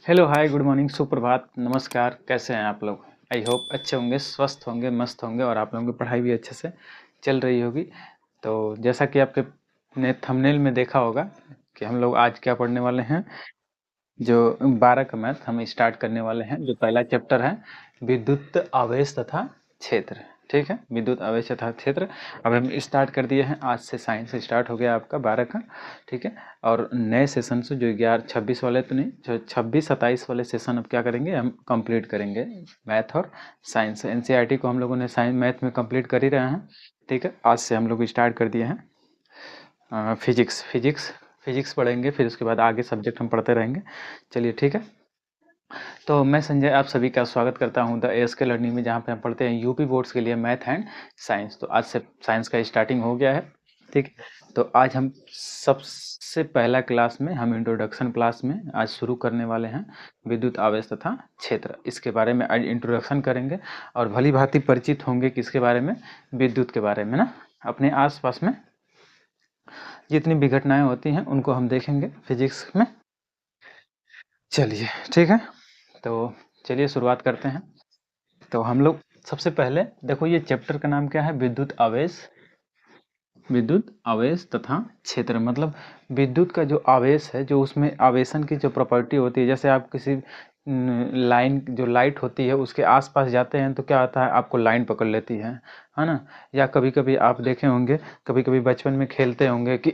Hello, हाय, good morning, सुप्रभात, नमस्कार। कैसे हैं आप लोग? आई होप अच्छे होंगे, स्वस्थ होंगे, मस्त होंगे और आप लोगों की पढ़ाई भी अच्छे से चल रही होगी। तो जैसा कि आपके ने थंबनेल में देखा होगा कि हम लोग आज क्या पढ़ने वाले हैं। जो 12 का मैथ हम स्टार्ट करने वाले हैं। जो पहला चैप्टर है विद्युत आवेश तथा क्षेत्र। ठीक है, विद्युत आवेश तथा क्षेत्र। अब हम स्टार्ट कर दिए हैं, आज से साइंस स्टार्ट हो गया आपका 12 का। ठीक है, और नए सेशन से जो 11-26 वाले तो नहीं, जो 26-27 वाले सेशन अब क्या करेंगे, हम कंप्लीट करेंगे मैथ और साइंस। एनसीईआरटी को हम लोगों ने साइंस मैथ में कंप्लीट कर ही रहे हैं। ठीक है, आज से हम लोग स्टार्ट कर दिए हैं फिजिक्स फिजिक्स फिजिक्स पढ़ेंगे, फिर उसके बाद आगे सब्जेक्ट हम पढ़ते रहेंगे। चलिए ठीक है। तो मैं संजय आप सभी का स्वागत करता हूं द एएसके लर्निंग में, जहां पे हम पढ़ते हैं यूपी बोर्ड्स के लिए मैथ एंड साइंस। तो आज से साइंस का स्टार्टिंग हो गया है। ठीक है, तो आज हम सबसे पहला क्लास में हम इंट्रोडक्शन क्लास में आज शुरू करने वाले हैं विद्युत आवेश तथा क्षेत्र। इसके बारे में आज इंट्रोडक्शन करेंगे और भली भांति परिचित होंगे किसके बारे में, विद्युत के बारे में ना। अपने आसपास में जितनी भी घटनाएं होती हैं उनको हम देखेंगे फिजिक्स में। चलिए ठीक है, तो चलिए शुरुआत करते हैं। तो हम लोग सबसे पहले देखो, ये चैप्टर का नाम क्या है, विद्युत आवेश तथा क्षेत्र। मतलब विद्युत का जो आवेश है, जो उसमें आवेशन की जो प्रॉपर्टी होती है, जैसे आप किसी लाइन, जो लाइट होती है उसके आसपास जाते हैं तो क्या होता है, आपको लाइन पकड़ लेती है ना। या कभी कभी आप देखे होंगे, कभी कभी बचपन में खेलते होंगे कि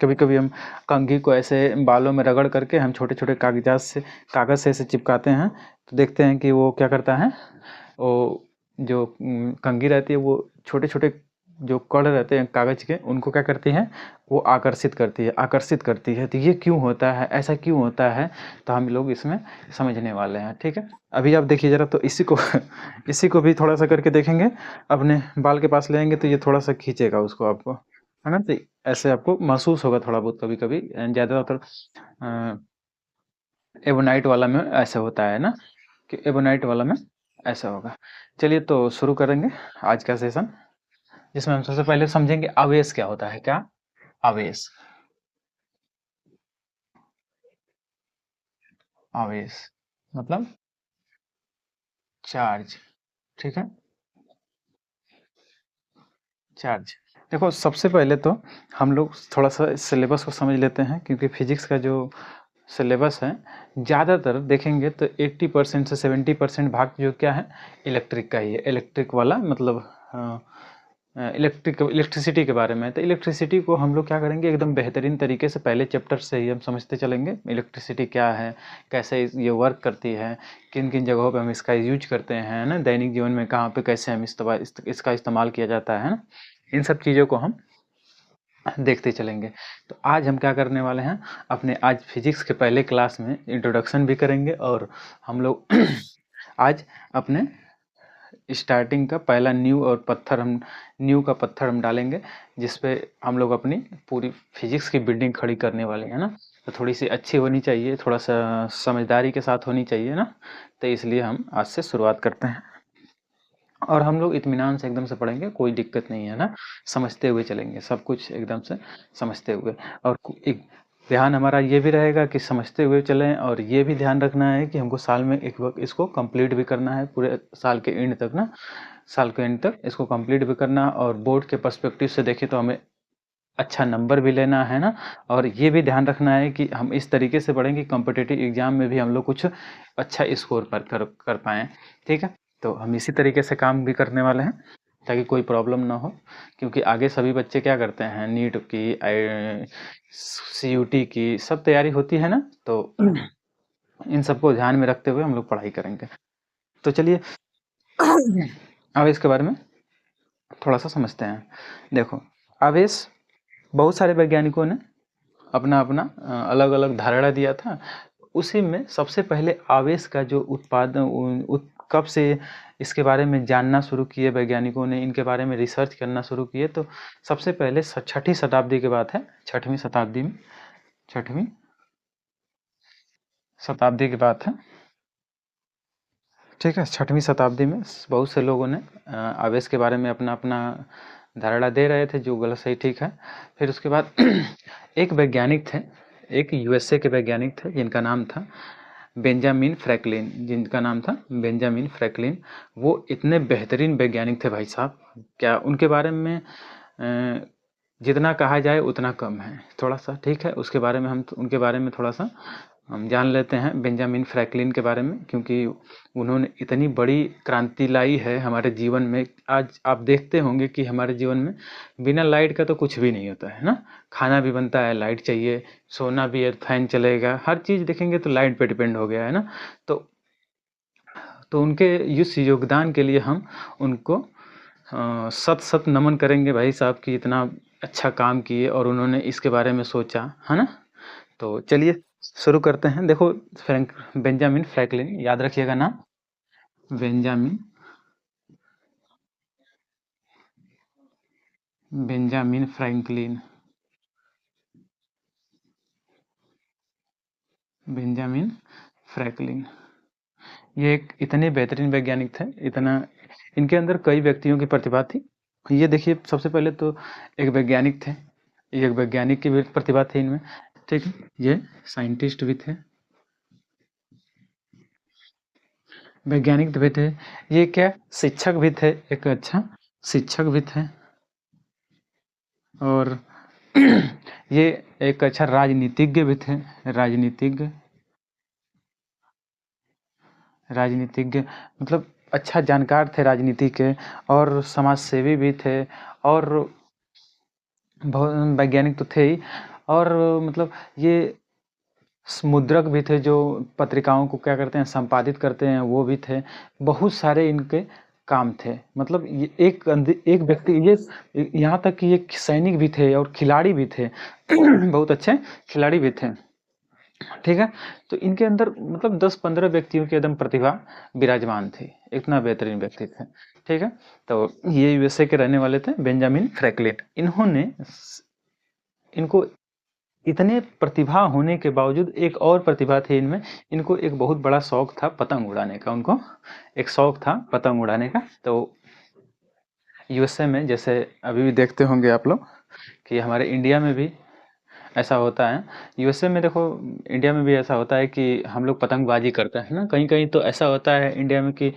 कभी कभी हम कंघी को ऐसे बालों में रगड़ करके हम छोटे छोटे कागज़ से ऐसे चिपकाते हैं, तो देखते हैं कि वो क्या करता है, वो जो कंघी रहती है वो छोटे छोटे जो कण रहते हैं कागज के, उनको क्या करती है, वो आकर्षित करती है। तो ये क्यों होता है, ऐसा क्यों होता है, तो हम लोग इसमें समझने वाले हैं। ठीक है, अभी आप देखिए जरा, तो इसी को इसी को भी थोड़ा सा करके देखेंगे। अपने बाल के पास लेंगे तो ये थोड़ा सा खींचेगा उसको, आपको है ना। तो ऐसे आपको महसूस होगा थोड़ा बहुत कभी कभी, ज़्यादातर एबोनाइट वाला में ऐसा होता है ना, कि एबोनाइट वाला में ऐसा होगा। चलिए तो शुरू करेंगे आज का सेशन, जिसमें हम सबसे पहले समझेंगे आवेश क्या होता है। क्या आवेश, आवेश मतलब चार्ज। ठीक है, चार्ज। देखो सबसे पहले तो हम लोग थोड़ा सा सिलेबस को समझ लेते हैं, क्योंकि फिजिक्स का जो सिलेबस है, ज़्यादातर देखेंगे तो 80% से 70% भाग जो क्या है, इलेक्ट्रिक का ही है। इलेक्ट्रिक वाला मतलब इलेक्ट्रिसिटी के बारे में। तो इलेक्ट्रिसिटी को हम लोग क्या करेंगे, एकदम बेहतरीन तरीके से पहले चैप्टर से ही हम समझते चलेंगे। इलेक्ट्रिसिटी क्या है, कैसे ये वर्क करती है, किन किन जगहों पे हम इसका यूज करते हैं ना, दैनिक जीवन में कहाँ पे कैसे हम इसका इस्तेमाल किया जाता है ना, इन सब चीज़ों को हम देखते चलेंगे। तो आज हम क्या करने वाले हैं, अपने आज फिजिक्स के पहले क्लास में इंट्रोडक्शन भी करेंगे, और हम लोग आज अपने स्टार्टिंग का पहला न्यू का पत्थर हम डालेंगे, जिस पे हम लोग अपनी पूरी फिजिक्स की बिल्डिंग खड़ी करने वाले हैं ना। तो थोड़ी सी अच्छी होनी चाहिए, थोड़ा सा समझदारी के साथ होनी चाहिए ना। तो इसलिए हम आज से शुरुआत करते हैं, और हम लोग इत्मीनान से एकदम से पढ़ेंगे, कोई दिक्कत नहीं है ना। समझते हुए चलेंगे, सब कुछ एकदम से समझते हुए। और एक ध्यान हमारा ये भी रहेगा कि समझते हुए चलें, और ये भी ध्यान रखना है कि हमको साल में एक वक्त इसको कंप्लीट भी करना है, पूरे साल के एंड तक ना, साल के एंड तक इसको कंप्लीट भी करना। और बोर्ड के पर्सपेक्टिव से देखें तो हमें अच्छा नंबर भी लेना है ना। और ये भी ध्यान रखना है कि हम इस तरीके से पढ़ें कि कॉम्पिटिटिव एग्जाम में भी हम लोग कुछ अच्छा स्कोर कर पाएँ। ठीक है, तो हम इसी तरीके से काम भी करने वाले हैं, ताकि कोई प्रॉब्लम ना हो। क्योंकि आगे सभी बच्चे क्या करते हैं, नीट की, सीयूटी की सब तैयारी होती है ना। तो इन सबको ध्यान में रखते हुए हम लोग पढ़ाई करेंगे। तो चलिए आवेश के बारे में थोड़ा सा समझते हैं। देखो, आवेश बहुत सारे वैज्ञानिकों ने अपना अपना अलग अलग धारणा दिया था। उसी में सबसे पहले आवेश का जो कब से इसके बारे में जानना शुरू किए वैज्ञानिकों ने, इनके बारे में रिसर्च करना शुरू किए, तो सबसे पहले छठी शताब्दी की बात है। छठवीं शताब्दी की बात है। ठीक है, छठवीं शताब्दी में बहुत से लोगों ने आवेश के बारे में अपना अपना धारणा दे रहे थे, जो गलत सही ठीक है। फिर उसके बाद एक वैज्ञानिक थे, एक यूएसए के वैज्ञानिक थे, जिनका नाम था बेंजामिन फ्रैंकलिन, जिनका नाम था बेंजामिन फ्रैंकलिन। वो इतने बेहतरीन वैज्ञानिक थे भाई साहब, क्या उनके बारे में जितना कहा जाए उतना कम है थोड़ा सा, ठीक है। उसके बारे में हम उनके बारे में थोड़ा सा हम जान लेते हैं बेंजामिन फ्रैंकलिन के बारे में, क्योंकि उन्होंने इतनी बड़ी क्रांति लाई है हमारे जीवन में। आज आप देखते होंगे कि हमारे जीवन में बिना लाइट का तो कुछ भी नहीं होता है ना। खाना भी बनता है लाइट चाहिए, सोना भी है फैन चलेगा, हर चीज़ देखेंगे तो लाइट पे डिपेंड हो गया है ना। तो उनके इस योगदान के लिए हम उनको सत सत नमन करेंगे भाई साहब कि इतना अच्छा काम किए और उन्होंने इसके बारे में सोचा, है ना। तो चलिए शुरू करते हैं। देखो, फ्रैंक बेंजामिन फ्रैंकलिन, याद रखिएगा नाम, Benjamin Benjamin Franklin, Benjamin Franklin. ये एक इतने बेहतरीन वैज्ञानिक थे, इतना इनके अंदर कई व्यक्तियों की प्रतिभा थी। ये देखिए, सबसे पहले तो एक वैज्ञानिक थे, एक वैज्ञानिक की भी प्रतिभा थी इनमें, ठीक है। ये साइंटिस्ट भी थे, वैज्ञानिक भी थे, ये क्या शिक्षक भी थे, एक अच्छा शिक्षक भी थे, और ये एक अच्छा राजनीतिज्ञ भी थे, राजनीतिज्ञ, राजनीतिज्ञ मतलब अच्छा जानकार थे राजनीति के, और समाज सेवी भी थे, और बहुत वैज्ञानिक तो थे ही, और मतलब ये मुद्रक भी थे, जो पत्रिकाओं को क्या करते हैं संपादित करते हैं, वो भी थे। बहुत सारे इनके काम थे, मतलब ये एक व्यक्ति, ये यहाँ तक कि ये सैनिक भी थे और खिलाड़ी भी थे बहुत अच्छे खिलाड़ी भी थे, ठीक है। तो इनके अंदर मतलब 10-15 व्यक्तियों की एकदम प्रतिभा विराजमान थी, इतना बेहतरीन व्यक्ति थे, ठीक है। तो ये यूएसए के रहने वाले थे बेंजामिन फ्रैंकलिन। इन्होंने इनको इतने प्रतिभा होने के बावजूद एक और प्रतिभा थी इनमें, इनको एक बहुत बड़ा शौक था पतंग उड़ाने का, उनको एक शौक था पतंग उड़ाने का। तो यूएसए में जैसे अभी भी देखते होंगे आप लोग कि हमारे इंडिया में भी ऐसा होता है, यूएसए में देखो, इंडिया में भी ऐसा होता है कि हम लोग पतंगबाजी करते हैं ना, कहीं कहीं तो ऐसा होता है इंडिया में कि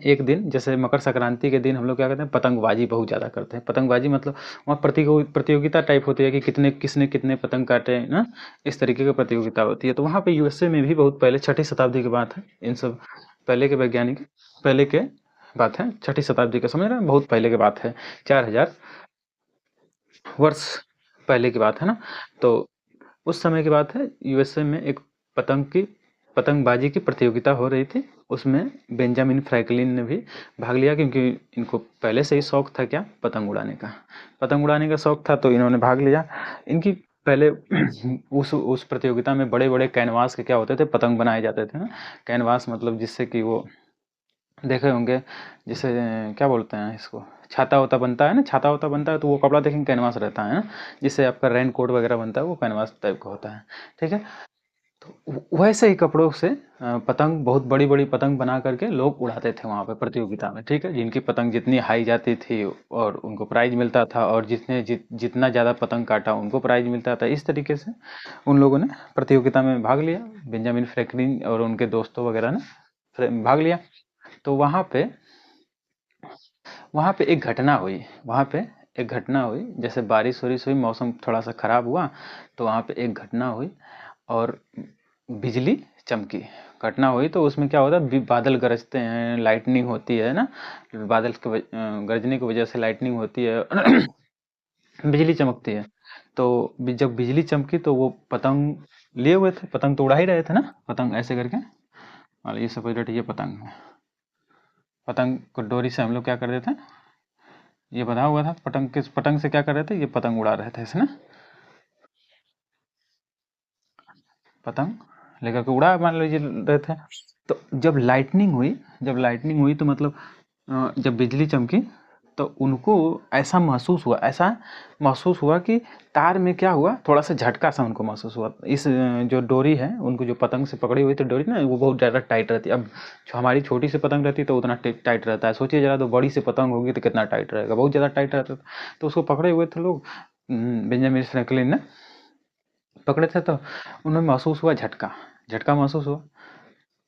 एक दिन जैसे मकर संक्रांति के दिन हम लोग क्या करते हैं पतंगबाजी बहुत ज़्यादा करते हैं। पतंगबाजी मतलब वहाँ प्रतियोगिता टाइप होती है कि किसने कितने पतंग काटे ना, इस तरीके की प्रतियोगिता होती है। तो वहाँ पे यूएसए में भी बहुत पहले 6ठी शताब्दी की बात है, इन सब पहले के वैज्ञानिक, पहले के बात है, 6ठी शताब्दी का, समझ रहे हैं, बहुत पहले की बात है, 4000 वर्ष पहले की बात है ना। तो उस समय की बात है, यूएसए में एक पतंगबाजी की प्रतियोगिता हो रही थी। उसमें बेंजामिन फ्रैंकलिन ने भी भाग लिया, क्योंकि इनको पहले से ही शौक था क्या, पतंग उड़ाने का, पतंग उड़ाने का शौक था, तो इन्होंने भाग लिया। इनकी पहले उस प्रतियोगिता में बड़े बड़े कैनवास के क्या होते थे, पतंग बनाए जाते थे ना। कैनवास मतलब जिससे कि वो देखे होंगे, जिसे क्या बोलते हैं इसको, छाता होता बनता है ना, छाता होता बनता है तो वो कपड़ा देखेंगे कैनवास रहता है ना, जिससे आपका रेन कोट वगैरह बनता है, वो कैनवास टाइप का होता है, ठीक है। तो वैसे ही कपड़ों से पतंग, बहुत बड़ी बड़ी पतंग बना करके लोग उड़ाते थे वहाँ पे प्रतियोगिता में, ठीक है। जिनकी पतंग जितनी हाई जाती थी और उनको प्राइज मिलता था, और जितना ज़्यादा पतंग काटा उनको प्राइज मिलता था। इस तरीके से उन लोगों ने प्रतियोगिता में भाग लिया, बेंजामिन फ्रैंकलिन और उनके दोस्तों वगैरह ने भाग लिया। तो वहाँ पे एक घटना हुई, वहाँ पे एक घटना हुई, जैसे बारिश वारिश हुई, मौसम थोड़ा सा खराब हुआ, तो वहाँ पे एक घटना हुई और बिजली चमकी, घटना हुई। तो उसमें क्या होता है, बादल गरजते हैं, लाइटनिंग होती है ना, बादल के गरजने की वजह से लाइटनिंग होती है बिजली चमकती है। तो जब बिजली चमकी तो वो पतंग लिए हुए थे, पतंग तो उड़ा ही रहे थे ना, पतंग ऐसे करके, और ये सपोज दैट ये पतंग है, पतंग को डोरी से हम लोग क्या कर देते हैं, ये बंधा हुआ था, पतंग से क्या कर रहे थे, ये पतंग उड़ा रहे थे ऐसे ना, पतंग लेकर के उड़ा मान लीजिए रहे थे। तो जब लाइटनिंग हुई तो मतलब जब बिजली चमकी, तो उनको ऐसा महसूस हुआ कि तार में क्या हुआ, थोड़ा सा झटका सा उनको महसूस हुआ। इस जो डोरी है, उनको जो पतंग से पकड़ी हुई थी डोरी ना, वो बहुत ज़्यादा टाइट रहती है। अब जो हमारी छोटी सी पतंग रहती है तो उतना टाइट रहता है, सोचिए जरा, तो बड़ी सी पतंग होगी तो कितना टाइट रहेगा, बहुत ज़्यादा टाइट रहता था। तो उसको पकड़े हुए थे लोग, बेंजामिन फ्रैंकलिन ने पकड़े थे, तो उन्हें महसूस हुआ झटका, झटका महसूस हुआ।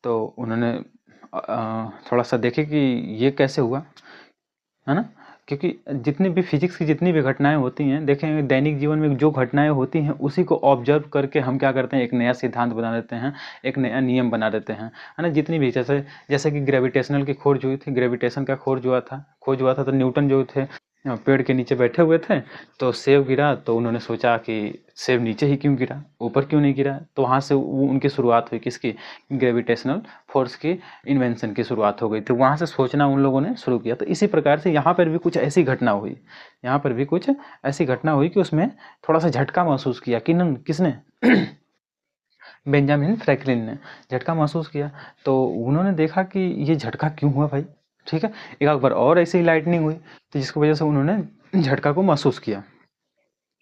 तो उन्होंने थोड़ा सा देखे कि ये कैसे हुआ, है ना। क्योंकि जितनी भी फिजिक्स की जितनी भी घटनाएं होती हैं, देखेंगे दैनिक जीवन में जो घटनाएं होती हैं उसी को ऑब्जर्व करके हम क्या करते हैं, एक नया सिद्धांत बना देते हैं, एक नया नियम बना देते हैं, है ना। जितनी भी जैसे जैसे कि ग्रेविटेशनल की खोज हुई थी, ग्रेविटेशन का खोज हुआ था तो न्यूटन जो थे पेड़ के नीचे बैठे हुए थे, तो सेब गिरा तो उन्होंने सोचा कि सेब नीचे ही क्यों गिरा, ऊपर क्यों नहीं गिरा। तो वहाँ से वो उनकी शुरुआत हुई, किसकी, ग्रेविटेशनल फोर्स की इन्वेंशन की शुरुआत हो गई। तो वहाँ से सोचना उन लोगों ने शुरू किया। तो इसी प्रकार से यहाँ पर भी कुछ ऐसी घटना हुई, यहाँ पर भी कुछ ऐसी घटना हुई कि उसमें थोड़ा सा झटका महसूस किया। किसने बेंजामिन फ्रैंकलिन ने झटका महसूस किया। तो उन्होंने देखा कि ये झटका क्यों हुआ भाई, ठीक है। एक बार और ऐसे ही लाइटनिंग हुई, तो जिसकी वजह से उन्होंने झटका को महसूस किया।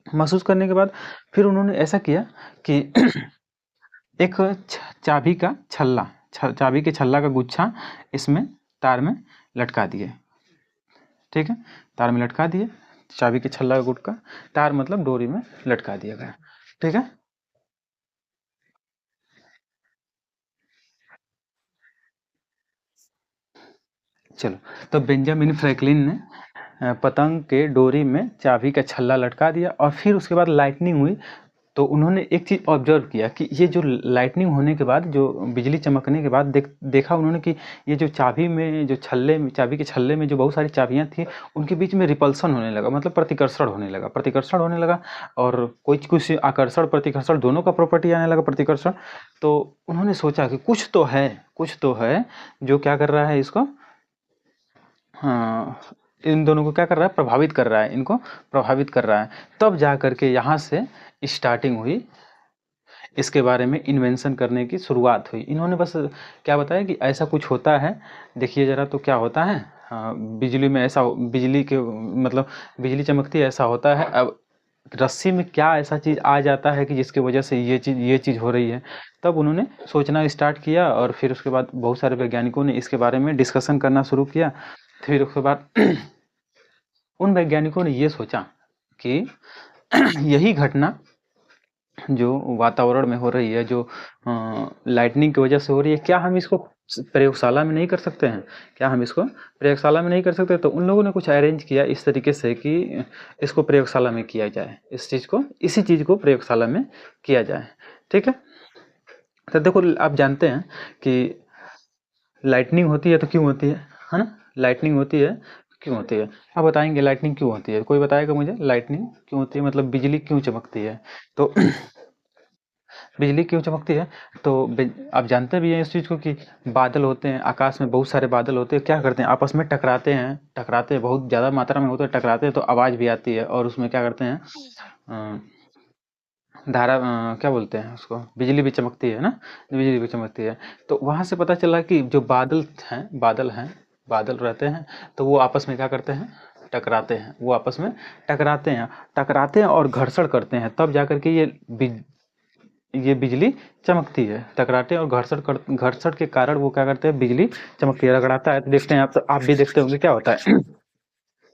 महसूस करने के बाद फिर उन्होंने ऐसा किया कि एक चाबी का छल्ला, चाबी के छल्ला का गुच्छा इसमें तार में लटका दिए, ठीक है। तार में लटका दिए, चाबी के छल्ला का गुटका, तार मतलब डोरी में लटका दिया गया, ठीक है। चलो, तो बेंजामिन फ्रैंकलिन ने पतंग के डोरी में चाबी का छल्ला लटका दिया और फिर उसके बाद लाइटनिंग हुई। तो उन्होंने एक चीज़ ऑब्जर्व किया कि ये जो लाइटनिंग होने के बाद, जो बिजली चमकने के बाद देखा उन्होंने कि ये जो चाबी में, जो छल्ले में, चाबी के छल्ले में जो बहुत सारी चाबियां थी, उनके बीच में रिपल्सन होने लगा, मतलब प्रतिकर्षण होने लगा। और कुछ आकर्षण प्रतिकर्षण दोनों का प्रॉपर्टी आने लगा, प्रतिकर्षण। तो उन्होंने सोचा कि कुछ तो है जो क्या कर रहा है इसको, हाँ, इन दोनों को क्या कर रहा है, प्रभावित कर रहा है, इनको प्रभावित कर रहा है। तब जा करके यहाँ से स्टार्टिंग हुई, इसके बारे में इन्वेंशन करने की शुरुआत हुई। इन्होंने बस क्या बताया कि ऐसा कुछ होता है, देखिए ज़रा तो क्या होता है। हाँ, बिजली में ऐसा, बिजली के मतलब बिजली चमकती है, ऐसा होता है। अब रस्सी में क्या ऐसा चीज़ आ जाता है कि जिसकी वजह से ये चीज़ हो रही है। तब उन्होंने सोचना स्टार्ट किया और फिर उसके बाद बहुत सारे वैज्ञानिकों ने इसके बारे में डिस्कशन करना शुरू किया। फिर उसके बाद उन वैज्ञानिकों ने ये सोचा कि यही घटना जो वातावरण में हो रही है, जो लाइटनिंग की वजह से हो रही है, क्या हम इसको प्रयोगशाला में नहीं कर सकते हैं, क्या हम इसको प्रयोगशाला में नहीं कर सकते। तो उन लोगों ने कुछ अरेंज किया इस तरीके से कि इसको प्रयोगशाला में किया जाए, इसी चीज़ को प्रयोगशाला में किया जाए, ठीक है। तो देखो, आप जानते हैं कि लाइटनिंग होती है तो क्यों होती है ना। लाइटनिंग होती है क्यों होती है, आप बताएंगे लाइटनिंग क्यों होती है, कोई बताएगा मुझे लाइटनिंग क्यों होती है, मतलब बिजली क्यों चमकती है। तो बिजली क्यों चमकती है, तो आप जानते भी हैं इस चीज़ को कि बादल होते हैं, आकाश में बहुत सारे बादल होते हैं, क्या करते हैं, आपस में टकराते हैं, बहुत ज़्यादा मात्रा में होते हैं, टकराते हैं तो आवाज़ भी आती है। और उसमें क्या करते हैं, अ, धारा, क्या बोलते हैं उसको, बिजली भी चमकती है ना, बिजली भी चमकती है। तो वहाँ से पता चला कि जो बादल रहते हैं, तो वो आपस में क्या करते हैं, टकराते हैं और घर्षण करते हैं, तब जाकर के ये बिजली चमकती है। टकराते हैं और घर्षण के कारण वो क्या करते हैं, बिजली चमकती है, रगड़ाता है। तो देखते हैं आप, तो आप भी देखते होंगे क्या होता है,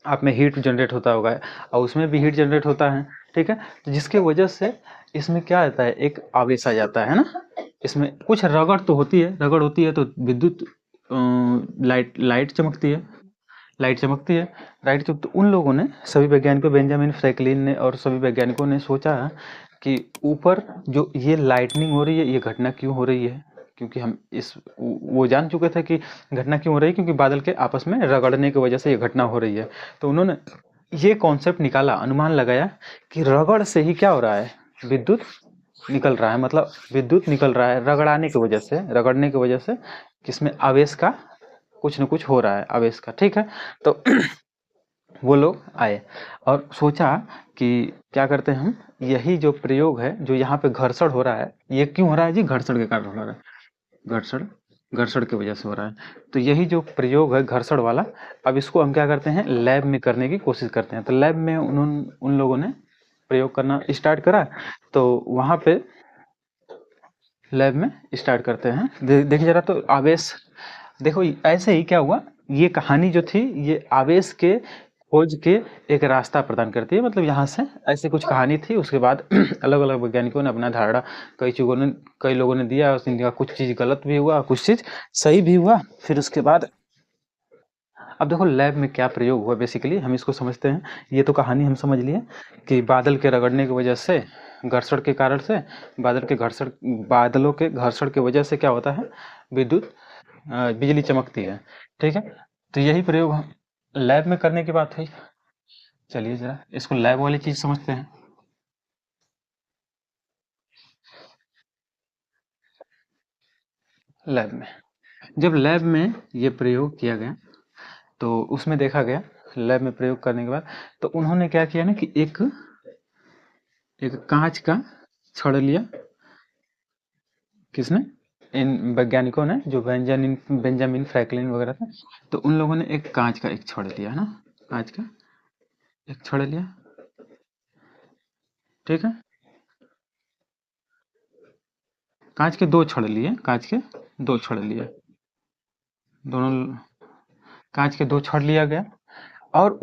आप में हीट जनरेट होता होगा और उसमें भी हीट जनरेट होता है, ठीक है। तो जिसके वजह से इसमें क्या आता है, एक आवेश आ जाता है ना। इसमें कुछ रगड़ होती है तो विद्युत लाइट चमकती है, तो उन लोगों ने, सभी वैज्ञानिकों, बेंजामिन फ्रैंकलिन ने और सभी वैज्ञानिकों ने सोचा कि ऊपर जो ये लाइटनिंग हो रही है, ये घटना क्यों हो रही है। क्योंकि हम इस वो जान चुके थे कि घटना क्यों हो रही है, क्योंकि बादल के आपस में रगड़ने की वजह से ये घटना हो रही है। तो उन्होंने ये कॉन्सेप्ट निकाला, अनुमान लगाया कि रगड़ से ही क्या हो रहा है, विद्युत निकल रहा है, मतलब विद्युत निकल रहा है रगड़ने की वजह से किसमें आवेश का कुछ न कुछ हो रहा है, आवेश का, ठीक है। तो वो लोग आए और सोचा कि क्या करते हैं हम, यही जो प्रयोग है, जो यहाँ पे घर्षण हो रहा है, ये क्यों हो रहा है जी, घर्षण के कारण हो रहा है, घर्षण घर्षण की वजह से हो रहा है। तो यही जो प्रयोग है घर्षण वाला, अब इसको हम क्या करते हैं, लैब में करने की कोशिश करते हैं। तो लैब में उन लोगों ने प्रयोग करना स्टार्ट करा। तो वहाँ पे लैब में स्टार्ट करते हैं, देखिए जरा, तो आवेश देखो, ऐसे ही क्या हुआ, ये कहानी जो थी, ये आवेश के खोज के एक रास्ता प्रदान करती है। मतलब यहाँ से ऐसी कुछ कहानी थी, उसके बाद अलग अलग वैज्ञानिकों ने अपना धारणा कई लोगों ने दिया, उनका कुछ चीज़ गलत भी हुआ, कुछ चीज़ सही भी हुआ। फिर उसके बाद अब देखो लैब में क्या प्रयोग हुआ, बेसिकली हम इसको समझते हैं। ये तो कहानी हम समझ लिए कि बादल के रगड़ने की वजह से, घर्षण के कारण से, बादलों के घर्षण की वजह से क्या होता है, विद्युत बिजली चमकती है। ठीक है, तो यही प्रयोग हम लैब में करने की बात हुई। चलिए जरा इसको लैब वाली चीज समझते हैं। लैब में, जब लैब में ये प्रयोग किया गया तो उसमें देखा गया, लैब में प्रयोग करने के बाद तो उन्होंने क्या किया ना कि एक एक कांच का छड़ लिया। किसने? इन वैज्ञानिकों ने, जो बेंजामिन फ्रैंकलिन वगैरह थे, तो उन लोगों ने एक कांच का एक छड़ लिया है ना, कांच का एक छड़ लिया। ठीक है, कांच के दो छड़ लिए, कांच के दो छड़ लिए, दोनों कांच के दो छड़ लिया गया। और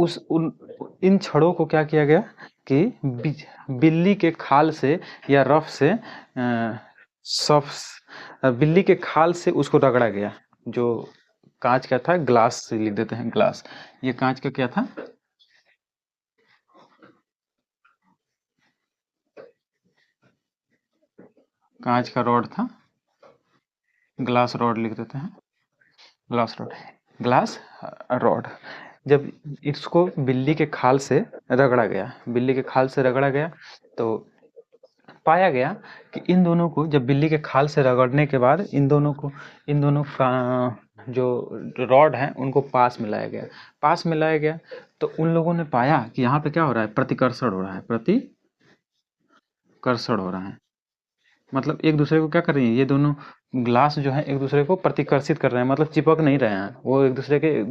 इन छड़ों को क्या किया गया कि बिल्ली के खाल से या रफ से सॉफ्ट बिल्ली के खाल से उसको रगड़ा गया। जो कांच का था, ग्लास से लिख देते हैं, ग्लास, ये कांच का क्या था, कांच का रॉड था, ग्लास रॉड लिख देते हैं, ग्लास रॉड, ग्लास रॉड। जब इसको बिल्ली के खाल से रगड़ा गया, बिल्ली के खाल से रगड़ा गया, तो पाया गया कि इन दोनों को, जब बिल्ली के खाल से रगड़ने के बाद इन दोनों का जो रॉड है उनको पास मिलाया गया, पास मिलाया गया। तो उन लोगों ने पाया कि यहाँ पे क्या हो रहा है, प्रतिकर्षण हो रहा है, प्रतिकर्षण हो रहा है। मतलब एक दूसरे को क्या कर रही है, ये दोनों ग्लास जो है एक दूसरे को प्रतिकर्षित कर रहे हैं, मतलब चिपक नहीं रहे हैं, वो एक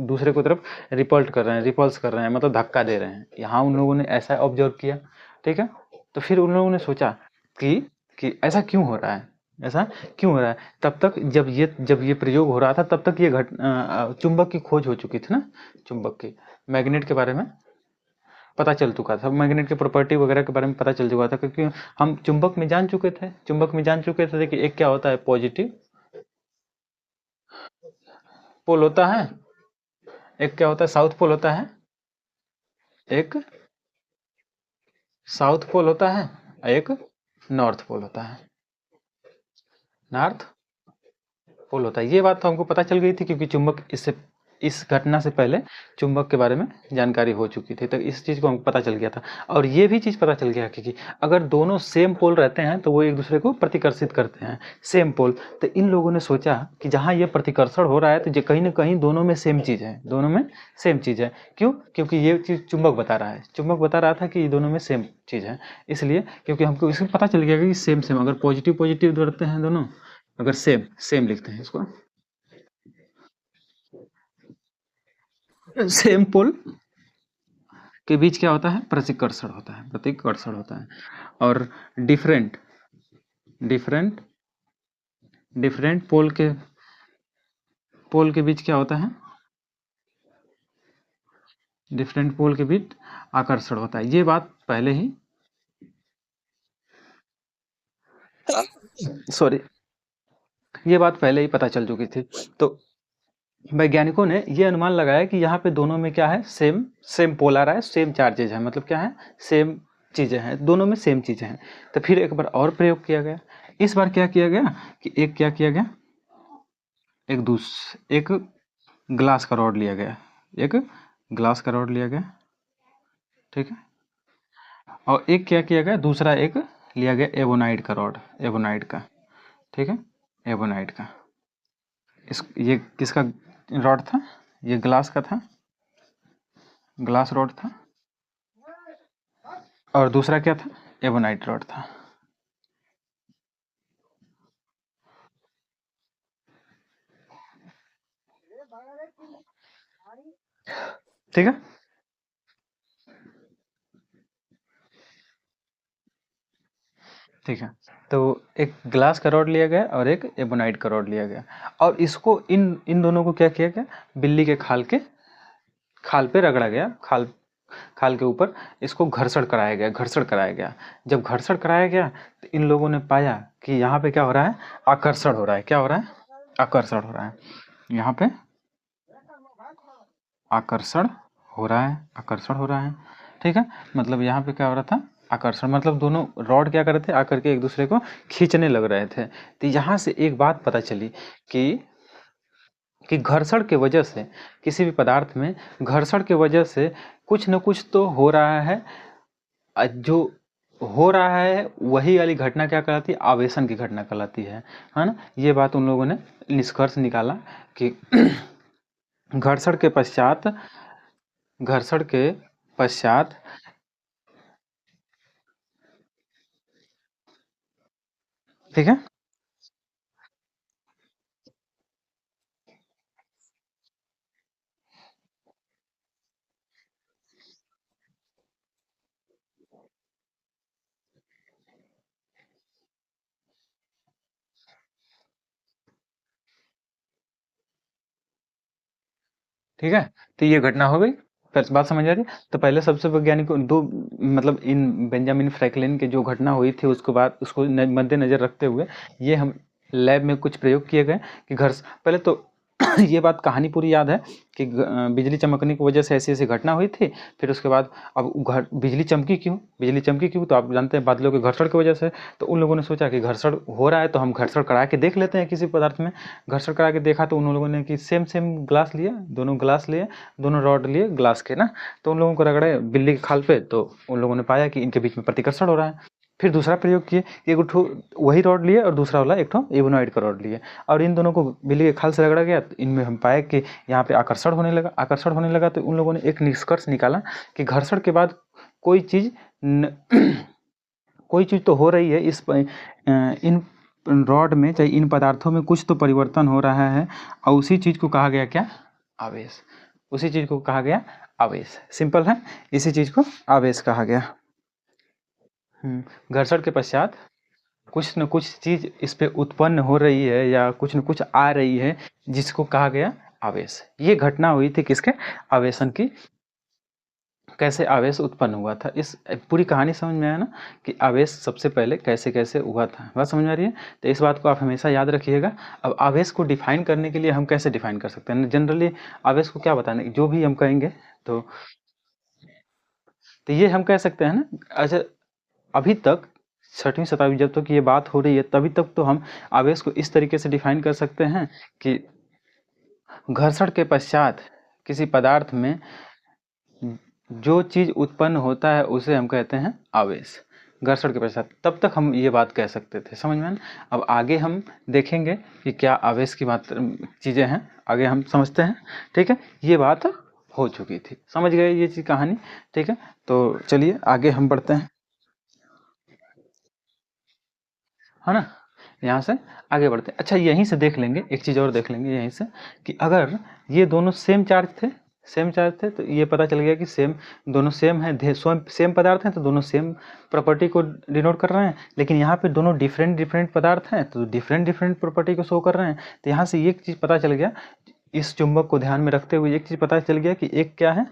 दूसरे को तरफ रिपल्ट कर रहे हैं, रिपल्स कर रहे हैं, मतलब धक्का दे रहे हैं। यहाँ उन लोगों ने ऐसा ऑब्जर्व किया। ठीक है, तो फिर उन लोगों ने सोचा कि ऐसा क्यों हो रहा है, ऐसा क्यों हो रहा है। तब तक जब ये प्रयोग हो रहा था, तब तक ये चुंबक की खोज हो चुकी थी ना, चुंबक की, मैग्नेट के बारे में पता चल चुका था, मैग्नेट की प्रॉपर्टी वगैरह के बारे में पता चल चुका था, क्योंकि हम चुंबक में जान चुके थे कि एक क्या होता है, पॉजिटिव पोल होता है, एक क्या होता है, साउथ पोल होता है, एक साउथ पोल होता है, एक नॉर्थ पोल होता है, नॉर्थ पोल होता है। ये बात तो हमको पता चल गई थी, क्योंकि चुंबक इस घटना से पहले चुंबक के बारे में जानकारी हो चुकी थी, तो इस चीज़ को हमको पता चल गया था। और ये भी चीज़ पता चल गया कि अगर दोनों सेम पोल रहते हैं तो वो एक दूसरे को प्रतिकर्षित करते हैं, सेम पोल। तो इन लोगों ने सोचा कि जहाँ ये प्रतिकर्षण हो रहा है तो कहीं ना कहीं दोनों में सेम चीज़ है, दोनों में सेम चीज़ है। क्यों? क्योंकि ये चीज़ चुंबक बता रहा है, चुंबक बता रहा था कि ये दोनों में सेम चीज़ है, इसलिए क्योंकि हमको इसमें पता चल गया कि सेम सेम, अगर पॉजिटिव पॉजिटिव जोड़ते हैं दोनों, अगर सेम सेम लिखते हैं इसको, सेम पोल के बीच क्या होता है, प्रतिकर्षण होता है, प्रतिकर्षण होता है। और डिफरेंट डिफरेंट डिफरेंट पोल के बीच क्या होता है, डिफरेंट पोल के बीच आकर्षण होता है। ये बात पहले ही, सॉरी, ये बात पहले ही पता चल चुकी थी। तो वैज्ञानिकों ने ये अनुमान लगाया कि यहाँ पे दोनों में क्या है, सेम सेम पोल आ रहा है, सेम चार्जेज है, मतलब क्या है, सेम चीज़ें हैं, दोनों में सेम चीज़ें हैं। तो फिर एक बार और प्रयोग किया गया। इस बार क्या किया गया कि एक क्या किया गया, एक ग्लास का रॉड लिया गया, एक ग्लास का रॉड लिया गया। ठीक है, और एक क्या किया गया, दूसरा एक लिया गया एबोनाइट का रॉड, एबोनाइट का। ठीक है, एबोनाइट का। ये किसका रॉड था, ये ग्लास का था, ग्लास रॉड था, और दूसरा क्या था, एबोनाइट रॉड था। ठीक है, ठीक है, तो एक ग्लास का रॉड लिया गया और एक एबोनाइट का रॉड लिया गया, और इसको इन इन दोनों को क्या किया गया, बिल्ली के खाल पे रगड़ा गया, खाल खाल के ऊपर इसको घर्षण कराया गया, घर्षण कराया गया। जब घर्षण कराया गया तो इन लोगों ने पाया कि यहाँ पे क्या हो रहा है, आकर्षण हो रहा है। क्या हो रहा है, आकर्षण हो रहा है। यहाँ पे आकर्षण हो रहा है, आकर्षण हो रहा है, ठीक है। मतलब यहाँ पे क्या हो रहा था, आकर्षण, मतलब दोनों रॉड क्या कर रहे थे, आकर के एक दूसरे को खींचने लग रहे थे। तो यहाँ से एक बात पता चली कि घर्षण के वजह से, किसी भी पदार्थ में घर्षण के वजह से कुछ न कुछ तो हो रहा है। जो हो रहा है वही वाली घटना क्या कहलाती है, आवेशन की घटना कहलाती है ना। ये बात उन लोगों ने निष्कर्ष निकाला कि घर्षण के पश्चात, घर्षण के पश्चात, ठीक है, ठीक है। तो ये घटना हो गई, फिर बात समझ आ रही है। तो पहले सबसे वैज्ञानिक दो, मतलब इन बेंजामिन फ्रैंकलिन की जो घटना हुई थी उसके बाद उसको मद्देनजर रखते हुए ये हम लैब में कुछ प्रयोग किए गए कि घर पहले तो ये बात कहानी पूरी याद है कि बिजली चमकने की वजह से ऐसी ऐसी घटना हुई थी। फिर उसके बाद अब घर बिजली चमकी क्यों, बिजली चमकी क्यों, तो आप जानते हैं बादलों के घर्षण की वजह से। तो उन लोगों ने सोचा कि घर्षण हो रहा है तो हम घर्षण करा के देख लेते हैं किसी पदार्थ में। घर्षण करा के देखा तो उन लोगों ने कि सेम सेम ग्लास लिए, दोनों ग्लास लिए, दोनों रॉड लिए ग्लास के ना। तो उन लोगों को रगड़े बिल्ली के खाल पे, तो उन लोगों ने पाया कि इनके बीच में प्रतिकर्षण हो रहा है। फिर दूसरा प्रयोग किए, एक ठो वही रॉड लिए और दूसरा वाला एक ठो एबोनॉइड का रॉड लिए, और इन दोनों को बिल्ली के खाल से रगड़ा गया। तो इनमें हम पाए कि यहाँ पे आकर्षण होने लगा, आकर्षण होने लगा। तो उन लोगों ने एक निष्कर्ष निकाला कि घर्षण के बाद कोई चीज़ कोई चीज़ तो हो रही है इस इन रॉड में, चाहे इन पदार्थों में कुछ तो परिवर्तन हो रहा है, और उसी चीज़ को कहा गया क्या, आवेश। उसी चीज़ को कहा गया आवेश। सिंपल है, इसी चीज़ को आवेश कहा गया। घर्षण के पश्चात कुछ न कुछ चीज़ इस पे उत्पन्न हो रही है या कुछ न कुछ आ रही है, जिसको कहा गया आवेश। ये घटना हुई थी किसके, आवेशन की। कैसे आवेश उत्पन्न हुआ था, इस पूरी कहानी समझ में आया ना, कि आवेश सबसे पहले कैसे कैसे हुआ था। बात समझ में आ रही है। तो इस बात को आप हमेशा याद रखिएगा। अब आवेश को डिफाइन करने के लिए हम कैसे डिफाइन कर सकते हैं, जनरली आवेश को क्या बताने, जो भी हम कहेंगे तो ये हम कह सकते हैं ना। अच्छा, अभी तक 6वीं शताब्दी जब तक ये बात हो रही है तभी तक तो हम आवेश को इस तरीके से डिफाइन कर सकते हैं कि घर्षण के पश्चात किसी पदार्थ में जो चीज़ उत्पन्न होता है उसे हम कहते हैं आवेश। घर्षण के पश्चात तब तक हम ये बात कह सकते थे, समझ में ना। अब आगे हम देखेंगे कि क्या आवेश की मात्रा चीज़ें हैं, आगे हम समझते हैं, ठीक है। ये बात हो चुकी थी, समझ गए ये चीज़ कहानी, ठीक है। तो चलिए आगे हम बढ़ते हैं, है ना। यहाँ से आगे बढ़ते हैं। अच्छा, यहीं से देख लेंगे, एक चीज़ और देख लेंगे यहीं से, कि अगर ये दोनों सेम चार्ज थे, सेम चार्ज थे, तो ये पता चल गया कि सेम, दोनों सेम है, सेम पदार्थ हैं तो दोनों सेम प्रॉपर्टी को डिनोट कर रहे हैं। लेकिन यहाँ पे दोनों डिफरेंट डिफरेंट पदार्थ हैं तो डिफरेंट डिफरेंट प्रॉपर्टी को शो कर रहे हैं। तो यहाँ से एक चीज़ पता चल गया, इस चुंबक को ध्यान में रखते हुए एक चीज़ पता चल गया कि एक क्या है,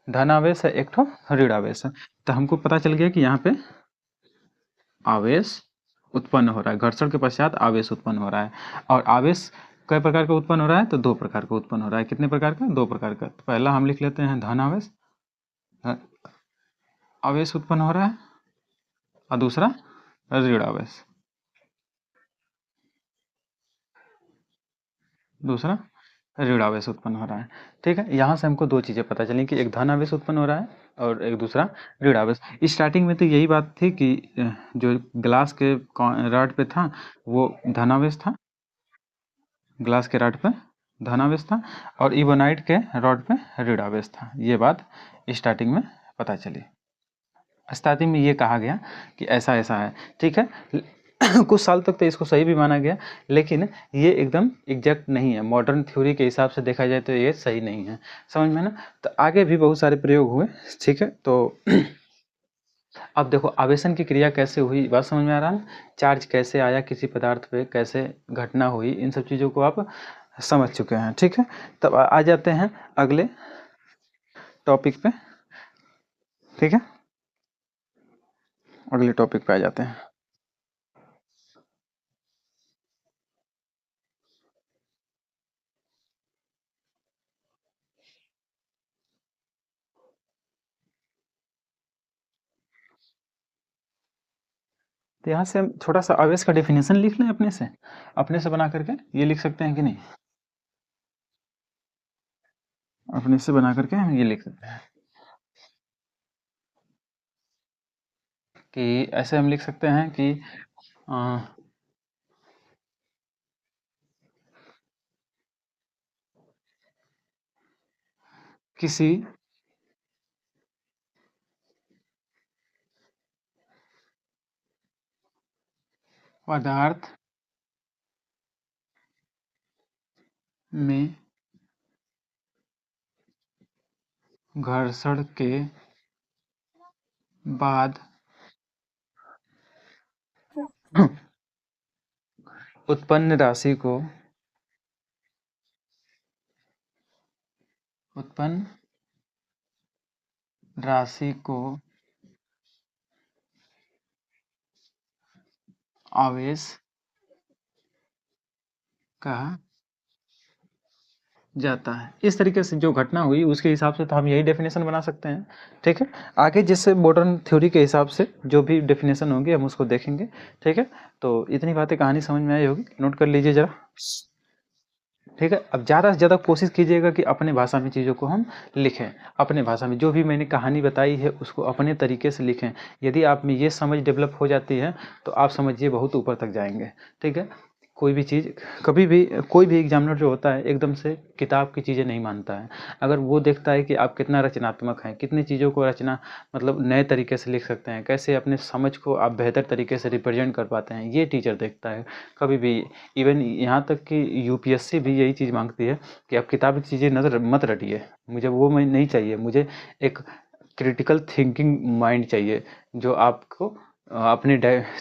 धनावेश है, एक ठो ऋण आवेश है। तो हमको पता चल गया कि यहाँ पे आवेश उत्पन्न हो रहा है, घर्षण के पश्चात आवेश उत्पन्न हो रहा है। और आवेश कई प्रकार का उत्पन्न हो रहा है, तो दो प्रकार का उत्पन्न हो रहा है। कितने प्रकार का, दो प्रकार का। तो पहला हम लिख लेते हैं धन आवेश, आवेश उत्पन्न हो रहा है, और दूसरा ऋण आवेश, दूसरा ऋण आवेश उत्पन्न हो रहा है, ठीक है। यहाँ से हमको दो चीज़ें पता चली कि एक धन आवेश उत्पन्न हो रहा है और एक दूसरा ऋण आवेश। स्टार्टिंग में तो यही बात थी कि जो ग्लास के रॉड पे था वो धनावेश था, ग्लास के रॉड पे धनावेश था, और इबोनाइट के रॉड पे ऋण आवेश था। ये बात स्टार्टिंग में पता चली। स्टार्टिंग में ये कहा गया कि ऐसा ऐसा है, ठीक है। कुछ साल तक तो इसको सही भी माना गया, लेकिन ये एकदम एग्जैक्ट नहीं है। मॉडर्न थ्योरी के हिसाब से देखा जाए तो ये सही नहीं है, समझ में ना। तो आगे भी बहुत सारे प्रयोग हुए, ठीक है। तो अब देखो आवेशन की क्रिया कैसे हुई, बात समझ में आ रहा है। चार्ज कैसे आया किसी पदार्थ पे, कैसे घटना हुई, इन सब चीज़ों को आप समझ चुके हैं, ठीक है। तब आ जाते हैं अगले टॉपिक पे। ठीक है, अगले टॉपिक पे आ जाते हैं। तो यहाँ से हम छोटा सा आवेश का डेफिनेशन लिख लें अपने से बना करके, ये लिख सकते हैं कि नहीं? अपने से बना करके हम ये लिख सकते हैं कि ऐसे हम लिख सकते हैं कि अ, किसी पदार्थ में घर्षण के बाद उत्पन्न राशि को उत्पन्न राशि को आवेश कहा जाता है। इस तरीके से जो घटना हुई उसके हिसाब से तो हम यही डेफिनेशन बना सकते हैं। ठीक है, आगे जिससे मॉडर्न थ्योरी के हिसाब से जो भी डेफिनेशन होंगे हम उसको देखेंगे। ठीक है, तो इतनी बातें कहानी समझ में आई होगी, नोट कर लीजिए जरा। ठीक है, अब ज़्यादा से ज़्यादा कोशिश कीजिएगा कि अपने भाषा में चीज़ों को हम लिखें, अपने भाषा में जो भी मैंने कहानी बताई है उसको अपने तरीके से लिखें। यदि आप में ये समझ डेवलप हो जाती है तो आप समझिए बहुत ऊपर तक जाएंगे। ठीक है, कोई भी चीज़ कभी भी कोई भी एग्जामिनर जो होता है एकदम से किताब की चीज़ें नहीं मानता है। अगर वो देखता है कि आप कितना रचनात्मक हैं, कितनी चीज़ों को रचना मतलब नए तरीके से लिख सकते हैं, कैसे अपने समझ को आप बेहतर तरीके से रिप्रेजेंट कर पाते हैं, ये टीचर देखता है कभी भी। इवन यहाँ तक कि यूपीएससी भी यही चीज़ मांगती है कि आप किताबी चीज़ें नजर मत रटिए, मुझे वो मैं नहीं चाहिए, मुझे एक क्रिटिकल थिंकिंग माइंड चाहिए जो आपको अपनी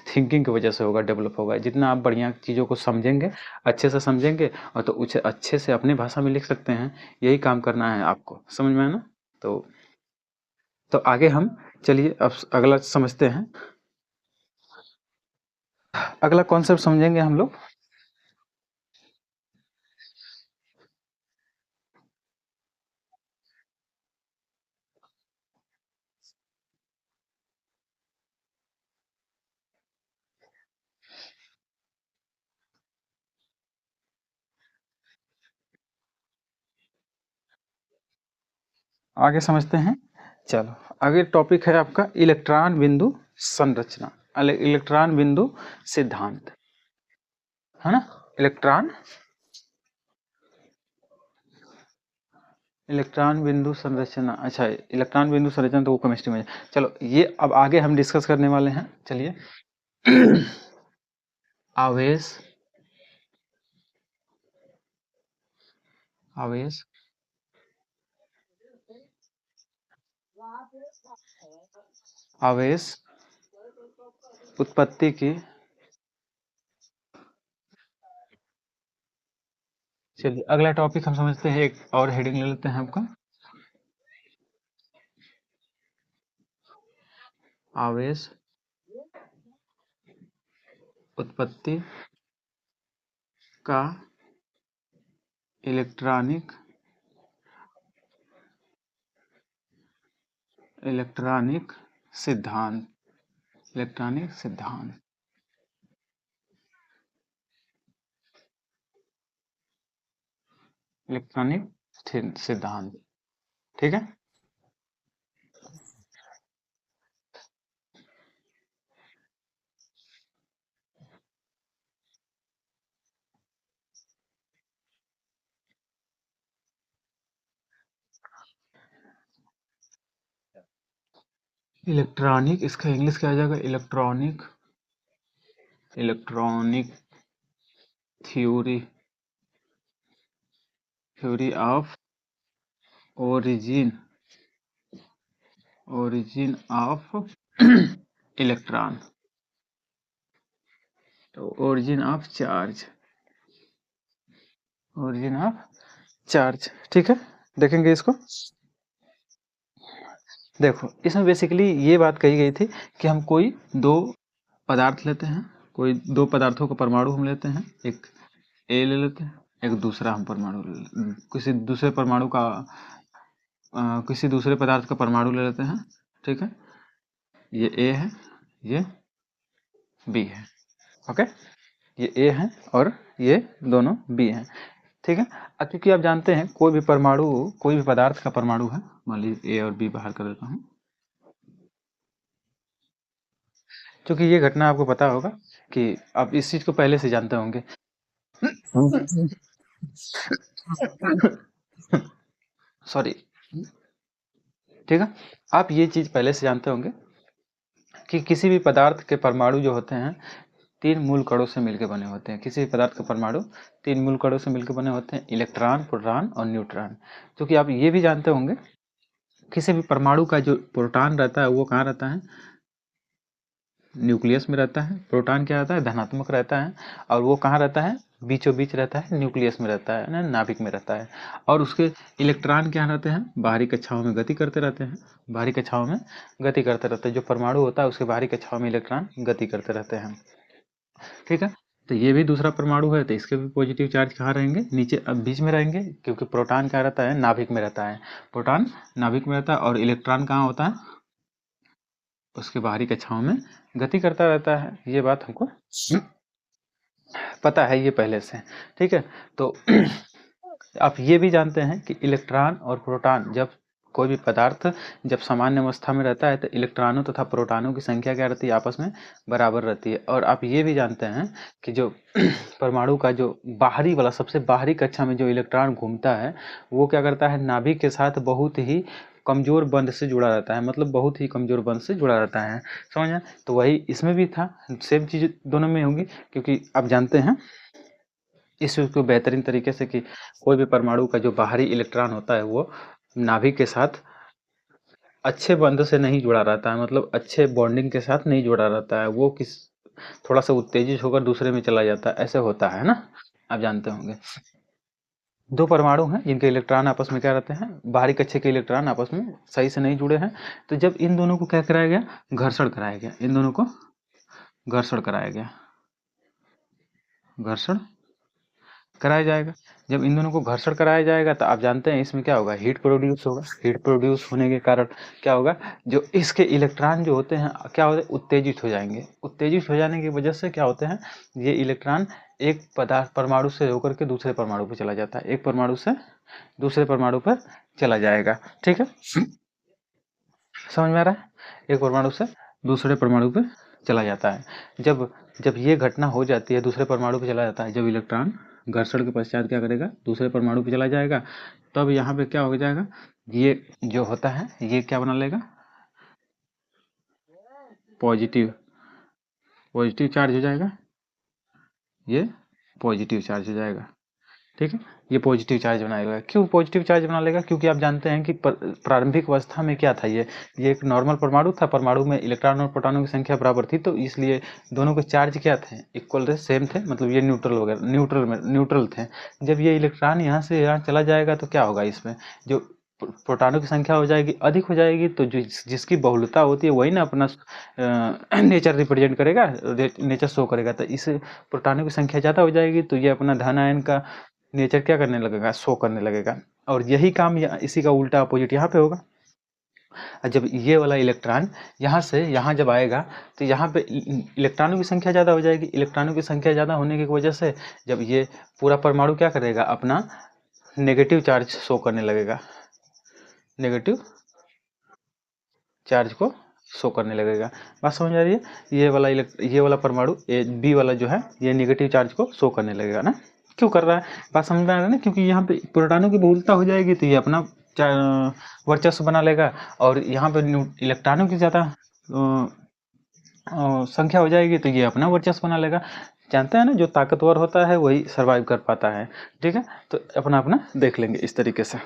थिंकिंग की वजह से होगा, डेवलप होगा। जितना आप बढ़िया चीज़ों को समझेंगे, अच्छे से समझेंगे और तो उसे अच्छे से अपनी भाषा में लिख सकते हैं। यही काम करना है आपको, समझ में है ना? तो आगे हम चलिए अब अगला समझते हैं। अगला कॉन्सेप्ट समझेंगे हम लोग। आगे समझते हैं। चलो, आगे टॉपिक है आपका इलेक्ट्रॉन बिंदु संरचना, इलेक्ट्रॉन बिंदु सिद्धांत, है ना? इलेक्ट्रॉन इलेक्ट्रॉन बिंदु संरचना, अच्छा इलेक्ट्रॉन बिंदु संरचना तो वो केमिस्ट्री में है। चलो ये अब आगे हम डिस्कस करने वाले हैं, चलिए। आवेश आवेश आवेश उत्पत्ति की, चलिए अगला टॉपिक हम समझते हैं, एक और हेडिंग ले लेते हैं आपका, आवेश उत्पत्ति का इलेक्ट्रॉनिक इलेक्ट्रॉनिक सिद्धांत, इलेक्ट्रॉनिक सिद्धांत, इलेक्ट्रॉनिक सिद्धांत। ठीक है, इलेक्ट्रॉनिक इसका इंग्लिश क्या आ जाएगा? Electronic electronic theory theory of origin origin of electron, तो origin of charge, origin of charge. ठीक है, देखेंगे इसको। देखो इसमें बेसिकली ये बात कही गई थी कि हम कोई दो पदार्थ लेते हैं, कोई दो पदार्थों का परमाणु हम लेते हैं, एक ए ले लेते हैं, एक दूसरा हम परमाणु किसी दूसरे परमाणु का किसी दूसरे पदार्थ का परमाणु ले लेते हैं, ठीक है। ये ए है, ये बी है, ओके। ये ए है और ये दोनों बी हैं, ठीक है। अब क्योंकि आप जानते हैं कोई भी परमाणु, कोई भी पदार्थ का परमाणु है, मान लीजिए ए और बी बाहर कर देता हूँ, क्योंकि ये घटना आपको पता होगा कि आप इस चीज को पहले से जानते होंगे। सॉरी, ठीक है। आप ये चीज पहले से जानते होंगे कि किसी भी पदार्थ के परमाणु जो होते हैं तीन मूल कणों से मिलकर बने होते हैं। किसी भी पदार्थ के परमाणु तीन मूल कणों से मिलकर बने होते हैं, इलेक्ट्रॉन, प्रोटॉन और न्यूट्रॉन। क्योंकि आप ये भी जानते होंगे किसी भी परमाणु का जो प्रोटॉन रहता है वो कहाँ रहता है, न्यूक्लियस में रहता है। प्रोटॉन क्या रहता है, धनात्मक रहता है, और वो कहाँ रहता है, बीचों बीच रहता है, न्यूक्लियस में रहता है ना, नाभिक में रहता है। और उसके इलेक्ट्रॉन क्या रहते हैं, बाहरी कक्षाओं में गति करते रहते हैं, बाहरी कक्षाओं में गति करते रहते हैं। जो परमाणु होता है उसके बाहरी कक्षाओं में इलेक्ट्रॉन गति करते रहते हैं, ठीक है। तो ये भी दूसरा परमाणु है, तो इसके भी पॉजिटिव चार्ज कहाँ रहेंगे, नीचे अब बीच में रहेंगे, क्योंकि प्रोटॉन क्या रहता है, नाभिक में रहता है। प्रोटॉन नाभिक में रहता है और इलेक्ट्रॉन कहाँ होता है, उसके बाहरी कक्षाओं में गति करता रहता है। ये बात हमको पता है ये पहले से, ठीक है। तो आप ये भी जानते हैं कि इलेक्ट्रॉन और प्रोटॉन, जब कोई भी पदार्थ जब सामान्य अवस्था में रहता है तो इलेक्ट्रॉनों तथा प्रोटॉनों की संख्या क्या रहती है, आपस में बराबर रहती है। और आप ये भी जानते हैं कि जो परमाणु का जो बाहरी वाला, सबसे बाहरी कक्षा में जो इलेक्ट्रॉन घूमता है वो क्या करता है, नाभिक के साथ बहुत ही कमजोर बंध से जुड़ा रहता है, मतलब बहुत ही कमजोर बंध से जुड़ा रहता है, समझ। तो वही इसमें भी था, सेम चीज दोनों में होंगी, क्योंकि आप जानते हैं इस चीज को बेहतरीन तरीके से कि कोई भी परमाणु का जो बाहरी इलेक्ट्रॉन होता है वो नाभिक के साथ अच्छे बंध से नहीं जुड़ा रहता है, मतलब अच्छे बॉन्डिंग के साथ नहीं जुड़ा रहता है, वो किस थोड़ा सा उत्तेजित होकर दूसरे में चला जाता है, ऐसे होता है ना, आप जानते होंगे। दो परमाणु हैं जिनके इलेक्ट्रॉन आपस में क्या रहते हैं, बाहरी कक्षे के इलेक्ट्रॉन आपस में सही से नहीं जुड़े हैं, तो जब इन दोनों को क्या कराया गया, घर्षण कराया गया, इन दोनों को घर्षण कराया गया, घर्षण कराया जाएगा। जब इन दोनों को घर्षण कराया जाएगा तो आप जानते हैं इसमें क्या होगा, हीट प्रोड्यूस होगा। हीट प्रोड्यूस होने के कारण क्या होगा, जो इसके इलेक्ट्रॉन जो होते हैं क्या होते हैं, उत्तेजित हो जाएंगे। उत्तेजित हो जाने की वजह से क्या होते हैं, ये इलेक्ट्रॉन एक पदार्थ परमाणु से होकर के दूसरे परमाणु पर चला जाता है, एक परमाणु से दूसरे परमाणु पर चला जाएगा, ठीक है, समझ में आ रहा है। एक परमाणु से दूसरे परमाणु पे चला जाता है। जब जब ये घटना हो जाती है, दूसरे परमाणु पे चला जाता है, जब इलेक्ट्रॉन घर्षण के पश्चात क्या करेगा, दूसरे परमाणु पे चला जाएगा, तब यहाँ पे क्या हो जाएगा, ये जो होता है ये क्या बना लेगा, पॉजिटिव पॉजिटिव चार्ज हो जाएगा, ये पॉजिटिव चार्ज हो जाएगा, ठीक है। ये पॉजिटिव चार्ज बनाएगा। क्यों पॉजिटिव चार्ज बना लेगा, क्योंकि आप जानते हैं कि प्रारंभिक अवस्था में क्या था, ये एक नॉर्मल परमाणु था, परमाणु में इलेक्ट्रॉन और प्रोटॉनों की संख्या बराबर थी, तो इसलिए दोनों के चार्ज क्या थे, इक्वल थे, सेम थे, मतलब ये न्यूट्रल वगैरह न्यूट्रल थे। जब ये इलेक्ट्रॉन यहाँ से यहाँ चला जाएगा तो क्या होगा, इसमें जो प्रोटॉनों की संख्या हो जाएगी, अधिक हो जाएगी, तो जिसकी बहुलता होती है वही ना अपना नेचर रिप्रेजेंट करेगा, नेचर शो करेगा। तो इस प्रोटॉनों की संख्या ज़्यादा हो जाएगी तो ये अपना धन आयन का नेचर क्या करने लगेगा, शो करने लगेगा। और यही काम इसी का उल्टा अपोजिट यहाँ पे होगा। जब ये वाला इलेक्ट्रॉन यहाँ से यहाँ जब आएगा तो यहाँ पे इलेक्ट्रॉनों की संख्या ज़्यादा हो जाएगी। इलेक्ट्रॉनों की संख्या ज़्यादा होने की वजह से जब ये पूरा परमाणु क्या करेगा, अपना नेगेटिव चार्ज शो करने लगेगा, नेगेटिव चार्ज को शो करने लगेगा। बात समझ आ रही है। ये वाला परमाणु बी वाला जो है ये नेगेटिव चार्ज को शो करने लगेगा ना। क्यों कर रहा है, बात समझ में आ रहा है ना, क्योंकि यहाँ पे प्रोटॉनों की बहुलता हो जाएगी तो ये अपना वर्चस्व बना लेगा, और यहाँ पे इलेक्ट्रॉनों की ज़्यादा संख्या हो जाएगी तो ये अपना वर्चस्व बना लेगा। जानते हैं ना, जो ताकतवर होता है वही सर्वाइव कर पाता है, ठीक है। तो अपना अपना देख लेंगे इस तरीके से।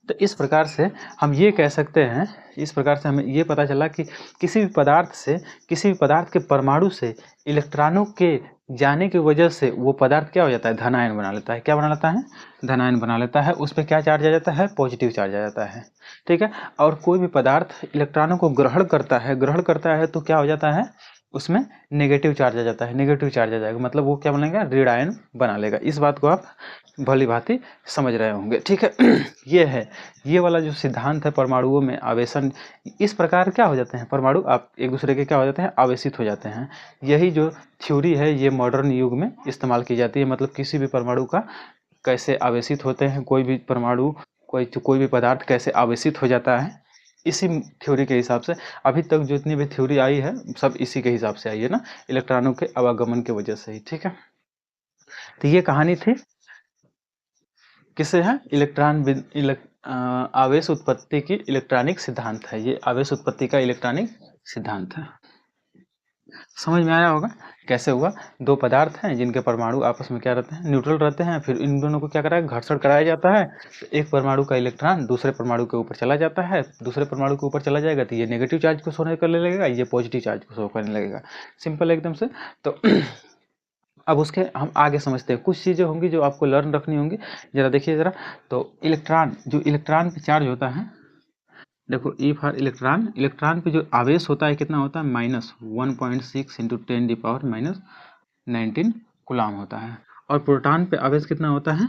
तो इस प्रकार से हम ये कह सकते हैं, इस प्रकार से हमें ये पता चला कि किसी भी पदार्थ के परमाणु से इलेक्ट्रॉनों के जाने की वजह से वो पदार्थ क्या हो जाता है, धनायन बना लेता है। क्या बना लेता है, धनायन बना लेता है। उस पर क्या चार्ज आ जाता है, पॉजिटिव चार्ज आ जाता है, ठीक है। और कोई भी पदार्थ इलेक्ट्रॉनों को ग्रहण करता है तो क्या हो जाता है, उसमें नेगेटिव चार्ज आ जाता है, नेगेटिव चार्ज आ जाएगा, मतलब वो क्या बनेगा, ऋण आयन बना लेगा। इस बात को आप भली भांति समझ रहे होंगे, ठीक है। ये है, ये वाला जो सिद्धांत है परमाणुओं में आवेशन, इस प्रकार क्या हो जाते हैं परमाणु, आप एक दूसरे के क्या हो जाते हैं, आवेशित हो जाते हैं। यही जो थ्योरी है ये मॉडर्न युग में इस्तेमाल की जाती है, मतलब किसी भी परमाणु का कैसे आवेशित होते हैं, कोई भी परमाणु, कोई भी पदार्थ कैसे आवेशित हो जाता है, इसी थ्योरी के हिसाब से अभी तक जितनी भी थ्योरी आई है सब इसी के हिसाब से आई है ना, इलेक्ट्रॉनों के आवागमन की वजह से ही, ठीक है। तो ये कहानी थी, किससे है, आवेश उत्पत्ति की इलेक्ट्रॉनिक सिद्धांत है, ये आवेश उत्पत्ति का इलेक्ट्रॉनिक सिद्धांत है। समझ में आया होगा कैसे हुआ। दो पदार्थ हैं जिनके परमाणु आपस में क्या रहते हैं, न्यूट्रल रहते हैं, फिर इन दोनों को क्या कराया, घर्षण कराया जाता है। तो एक परमाणु का इलेक्ट्रॉन दूसरे परमाणु के ऊपर चला जाता है, दूसरे परमाणु के ऊपर चला जाएगा तो ये नेगेटिव चार्ज को शो करने लगेगा, ये पॉजिटिव चार्ज को शो करने लगेगा, सिंपल एकदम से। तो अब उसके हम आगे समझते हैं, कुछ चीज़ें होंगी जो आपको लर्न रखनी होंगी, जरा देखिए जरा। तो इलेक्ट्रॉन, जो इलेक्ट्रॉन पे चार्ज होता है, देखो ई फॉर इलेक्ट्रॉन, इलेक्ट्रॉन पे जो आवेश होता है कितना होता है, -1.6 इंटू 10⁻19 कूलाम होता है। और प्रोटॉन पे आवेश कितना होता है,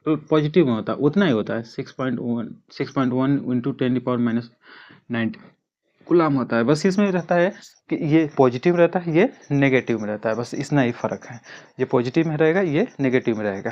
तो पॉजिटिव में होता है, उतना ही होता है, 6.1 इंटू 10⁻19 कूलाम होता है। बस इसमें रहता है कि ये पॉजिटिव रहता है, ये नेगेटिव में रहता है, बस इतना ही फर्क है, ये पॉजिटिव में रहेगा, ये नेगेटिव में रहेगा।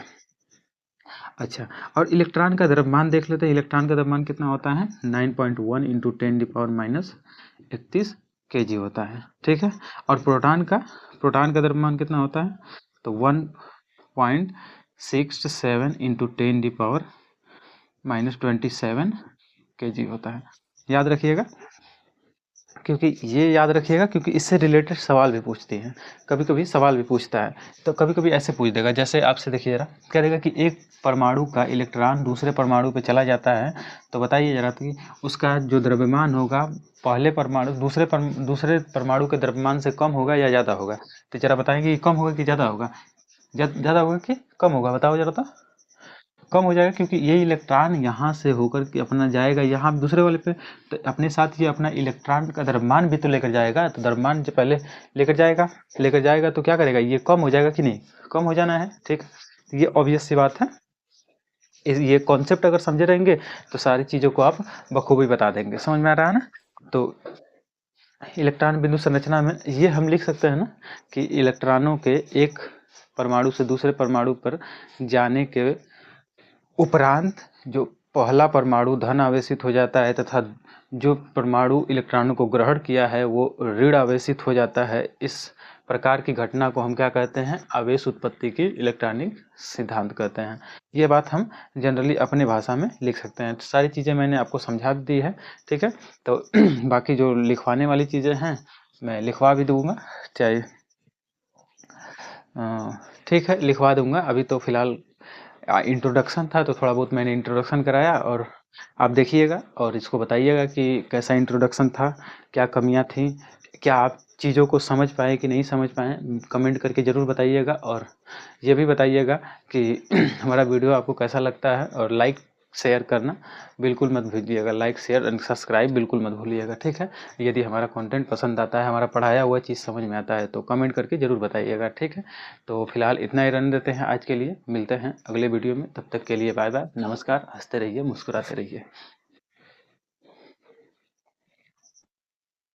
अच्छा, और इलेक्ट्रॉन का द्रव्यमान देख लेते हैं, इलेक्ट्रॉन का द्रव्यमान कितना होता है, 9.1 इंटू 10⁻31 kg होता है, ठीक है। और प्रोटॉन का द्रव्यमान कितना होता है, तो 1.67 इंटू 10⁻27 kg होता है। याद रखिएगा, क्योंकि ये याद रखिएगा, क्योंकि इससे रिलेटेड सवाल भी पूछती हैं, कभी कभी सवाल भी पूछता है। तो कभी कभी ऐसे पूछ देगा, जैसे आपसे देखिए जरा, कह देगा कि एक परमाणु का इलेक्ट्रॉन दूसरे परमाणु पे चला जाता है, तो बताइए जरा कि उसका जो द्रव्यमान होगा पहले परमाणु दूसरे परमाणु के द्रव्यमान से कम होगा या ज़्यादा होगा। तो जरा बताएंगे कि कम होगा कि ज़्यादा होगा, ज़्यादा होगा कि कम होगा, बताओ जरा। तो कम हो जाएगा, क्योंकि ये इलेक्ट्रॉन यहाँ से होकर के अपना जाएगा यहाँ दूसरे वाले पे, तो अपने साथ ये अपना इलेक्ट्रॉन का द्रव्यमान भी तो लेकर जाएगा, तो द्रव्यमान जो पहले लेकर जाएगा तो क्या करेगा, ये कम हो जाएगा कि नहीं, कम हो जाना है, ठीक। ये ऑब्वियस सी बात है, ये कॉन्सेप्ट अगर समझे रहेंगे तो सारी चीज़ों को आप बखूबी बता देंगे, समझ में आ रहा है ना। तो इलेक्ट्रॉन बिंदु संरचना में ये हम लिख सकते हैं ना कि इलेक्ट्रॉनों के एक परमाणु से दूसरे परमाणु पर जाने के उपरांत जो पहला परमाणु धन आवेशित हो जाता है तथा जो परमाणु इलेक्ट्रॉनों को ग्रहण किया है वो ऋण आवेशित हो जाता है, इस प्रकार की घटना को हम क्या कहते हैं, आवेश उत्पत्ति की इलेक्ट्रॉनिक सिद्धांत कहते हैं। ये बात हम जनरली अपनी भाषा में लिख सकते हैं। तो सारी चीज़ें मैंने आपको समझा दी है, ठीक है। तो बाकी जो लिखवाने वाली चीज़ें हैं मैं लिखवा भी दूंगा, चाहे ठीक है लिखवा दूंगा। अभी तो फिलहाल इंट्रोडक्शन था तो थोड़ा बहुत मैंने इंट्रोडक्शन कराया, और आप देखिएगा और इसको बताइएगा कि कैसा इंट्रोडक्शन था, क्या कमियां थी, क्या आप चीज़ों को समझ पाए कि नहीं समझ पाए, कमेंट करके ज़रूर बताइएगा। और ये भी बताइएगा कि हमारा वीडियो आपको कैसा लगता है, और लाइक शेयर करना बिल्कुल मत भूलिएगा, लाइक शेयर एंड सब्सक्राइब बिल्कुल मत भूलिएगा, ठीक है। यदि हमारा कंटेंट पसंद आता है, हमारा पढ़ाया हुआ चीज़ समझ में आता है तो कमेंट करके ज़रूर बताइएगा, ठीक है। तो फिलहाल इतना ही रहने देते हैं आज के लिए, मिलते हैं अगले वीडियो में, तब तक के लिए बाय बाय, नमस्कार, हंसते रहिए, मुस्कुराते रहिए।